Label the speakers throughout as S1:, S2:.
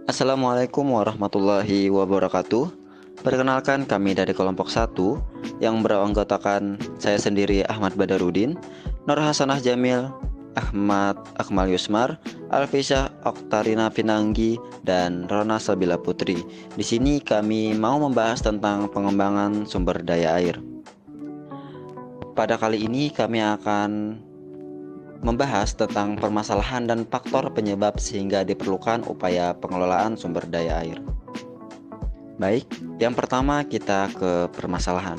S1: Assalamualaikum warahmatullahi wabarakatuh. Perkenalkan, kami dari kelompok 1 yang beranggotakan saya sendiri Ahmad Badarudin, Nur Hasanah Jamil, Ahmad Akmal Yusmar, Alfisyah Oktarina Pinanggi, dan Rona Sabila Putri. Di sini kami mau membahas tentang pengembangan sumber daya air. Pada kali ini kami akan membahas tentang permasalahan dan faktor penyebab sehingga diperlukan upaya pengelolaan sumber daya air. Baik, yang pertama kita ke permasalahan.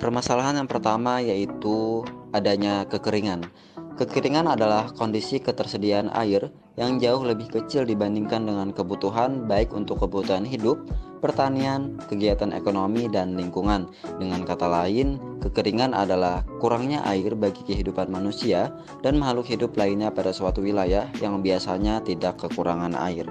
S1: Permasalahan yang pertama yaitu adanya kekeringan. Kekeringan adalah kondisi ketersediaan air yang jauh lebih kecil dibandingkan dengan kebutuhan, baik untuk kebutuhan hidup, pertanian, kegiatan ekonomi, dan lingkungan. Dengan kata lain, kekeringan adalah kurangnya air bagi kehidupan manusia dan makhluk hidup lainnya pada suatu wilayah yang biasanya tidak kekurangan air.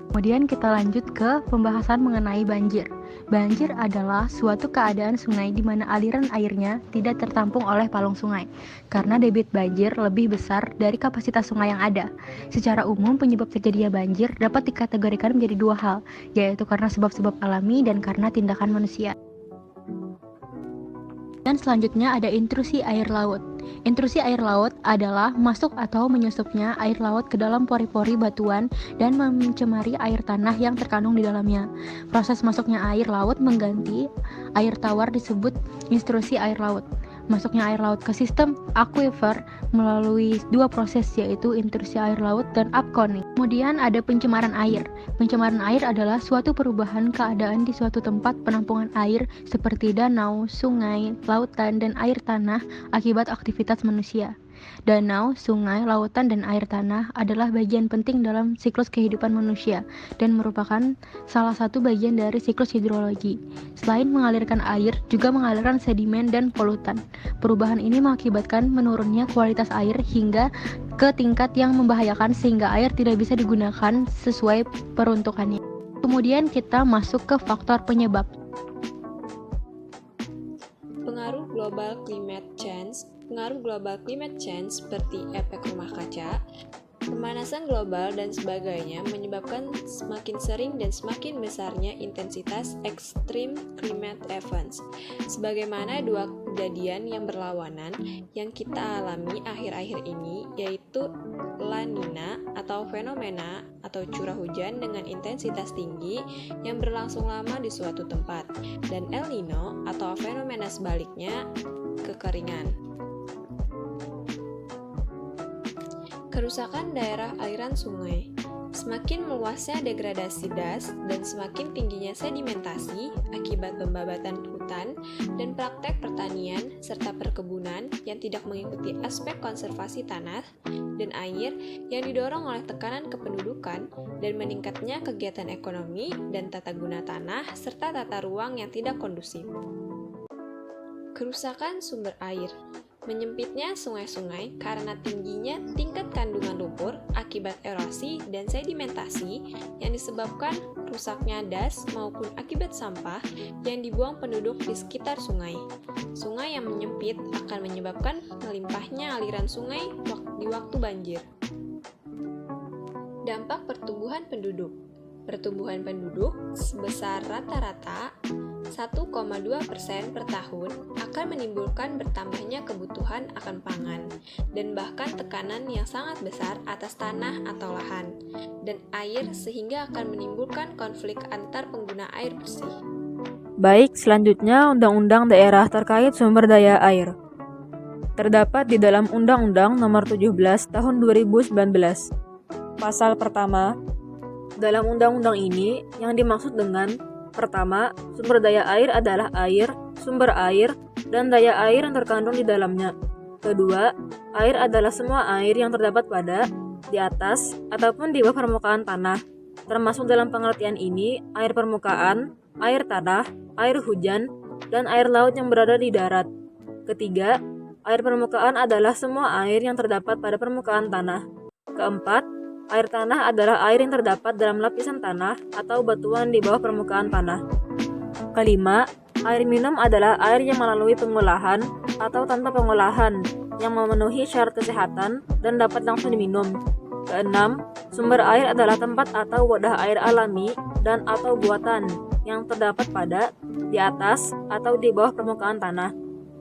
S2: Kemudian kita lanjut ke pembahasan mengenai banjir. Banjir adalah suatu keadaan sungai di mana aliran airnya tidak tertampung oleh palung sungai, karena debit banjir lebih besar dari kapasitas sungai yang ada. Secara umum, penyebab terjadinya banjir dapat dikategorikan menjadi dua hal, yaitu karena sebab-sebab alami dan karena tindakan manusia. Dan selanjutnya ada intrusi air laut. Intrusi air laut adalah masuk atau menyusupnya air laut ke dalam pori-pori batuan dan mencemari air tanah yang terkandung di dalamnya. Proses masuknya air laut mengganti air tawar disebut intrusi air laut. Masuknya air laut ke sistem aquifer melalui dua proses, yaitu intrusi air laut dan upconing. Kemudian ada pencemaran air. Pencemaran air adalah suatu perubahan keadaan di suatu tempat penampungan air seperti danau, sungai, lautan, dan air tanah akibat aktivitas manusia. Danau, sungai, lautan, dan air tanah adalah bagian penting dalam siklus kehidupan manusia dan merupakan salah satu bagian dari siklus hidrologi. Selain mengalirkan air, juga mengalirkan sedimen dan polutan. Perubahan ini mengakibatkan menurunnya kualitas air hingga ke tingkat yang membahayakan sehingga air tidak bisa digunakan sesuai peruntukannya. Kemudian kita masuk ke faktor penyebab.
S3: Pengaruh global climate change seperti efek rumah kaca, pemanasan global, dan sebagainya menyebabkan semakin sering dan semakin besarnya intensitas extreme climate events. Sebagaimana dua kejadian yang berlawanan yang kita alami akhir-akhir ini, yaitu La Nina atau fenomena atau curah hujan dengan intensitas tinggi yang berlangsung lama di suatu tempat, dan El Nino atau fenomena sebaliknya, kekeringan. Kerusakan daerah aliran sungai. Semakin meluasnya degradasi das dan semakin tingginya sedimentasi akibat pembabatan hutan dan praktek pertanian serta perkebunan yang tidak mengikuti aspek konservasi tanah dan air yang didorong oleh tekanan kependudukan dan meningkatnya kegiatan ekonomi dan tata guna tanah serta tata ruang yang tidak kondusif. Kerusakan sumber air. Menyempitnya sungai-sungai karena tingginya tingkat kandungan lumpur akibat erosi dan sedimentasi yang disebabkan rusaknya das maupun akibat sampah yang dibuang penduduk di sekitar sungai. Sungai yang menyempit akan menyebabkan melimpahnya aliran sungai di waktu banjir. Dampak pertumbuhan penduduk. Pertumbuhan penduduk sebesar rata-rata 1,2% per tahun akan menimbulkan bertambahnya kebutuhan akan pangan dan bahkan tekanan yang sangat besar atas tanah atau lahan dan air sehingga akan menimbulkan konflik antar pengguna air bersih.
S4: Baik, selanjutnya Undang-Undang Daerah terkait sumber daya air. Terdapat di dalam Undang-Undang Nomor 17 Tahun 2019. Pasal pertama, dalam undang-undang ini yang dimaksud dengan pertama, sumber daya air adalah air, sumber air, dan daya air yang terkandung di dalamnya. Kedua, air adalah semua air yang terdapat pada, di atas, ataupun di bawah permukaan tanah. Termasuk dalam pengertian ini, air permukaan, air tanah, air hujan, dan air laut yang berada di darat. Ketiga, air permukaan adalah semua air yang terdapat pada permukaan tanah. Keempat, air tanah adalah air yang terdapat dalam lapisan tanah atau batuan di bawah permukaan tanah. Kelima, air minum adalah air yang melalui pengolahan atau tanpa pengolahan yang memenuhi syarat kesehatan dan dapat langsung diminum. Keenam, sumber air adalah tempat atau wadah air alami dan atau buatan yang terdapat pada, di atas, atau di bawah permukaan tanah.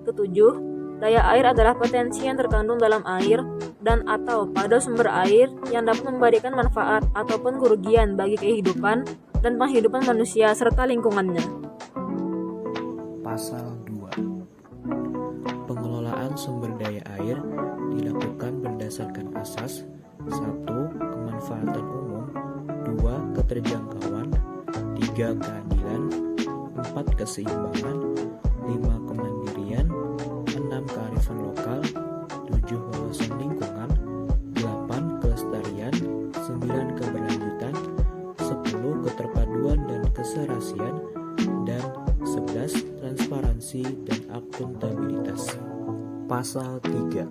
S4: Ketujuh, daya air adalah potensi yang terkandung dalam air dan atau pada sumber air yang dapat memberikan manfaat ataupun kerugian bagi kehidupan dan penghidupan manusia serta lingkungannya.
S5: Pasal 2. Pengelolaan sumber daya air dilakukan berdasarkan asas 1. Kemanfaatan umum, 2. Keterjangkauan, 3. Keadilan, 4. Keseimbangan, 5. Kemandirian, 6. Kearifan lokal, 7. Wawasan lingkungan, 8. Kelestarian, 9. Keberlanjutan, 10. Keterpaduan dan keserasian, dan 11. Transparansi dan akuntabilitas. Pasal 3.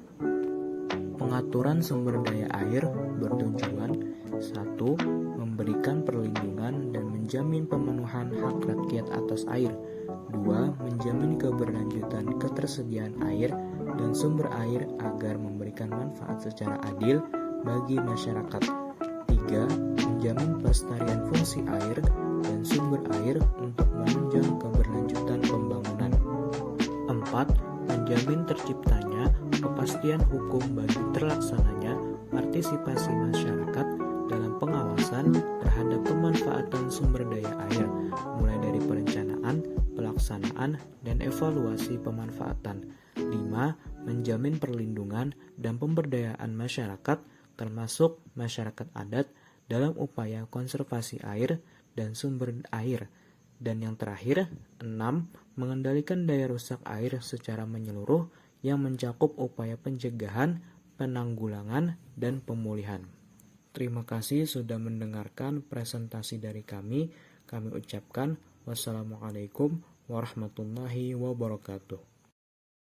S5: Pengaturan sumber daya air bertujuan 1. Memberikan perlindungan dan menjamin pemenuhan hak rakyat atas air. 2. Menjamin keberlanjutan ketersediaan air dan sumber air agar memberikan manfaat secara adil bagi masyarakat. 3. Menjamin pelestarian fungsi air dan sumber air untuk menunjang keberlanjutan pembangunan. 4. Menjamin terciptanya kepastian hukum bagi terlaksananya partisipasi masyarakat dalam pengawasan terhadap pemanfaatan sumber daya air, mulai dari perencanaan, pelaksanaan, dan evaluasi pemanfaatan. 5. Menjamin perlindungan dan pemberdayaan masyarakat, termasuk masyarakat adat, dalam upaya konservasi air dan sumber air. Dan yang terakhir, 6. Mengendalikan daya rusak air secara menyeluruh yang mencakup upaya pencegahan, penanggulangan, dan pemulihan. Terima kasih sudah mendengarkan presentasi dari kami. Kami ucapkan wassalamualaikum warahmatullahi wabarakatuh.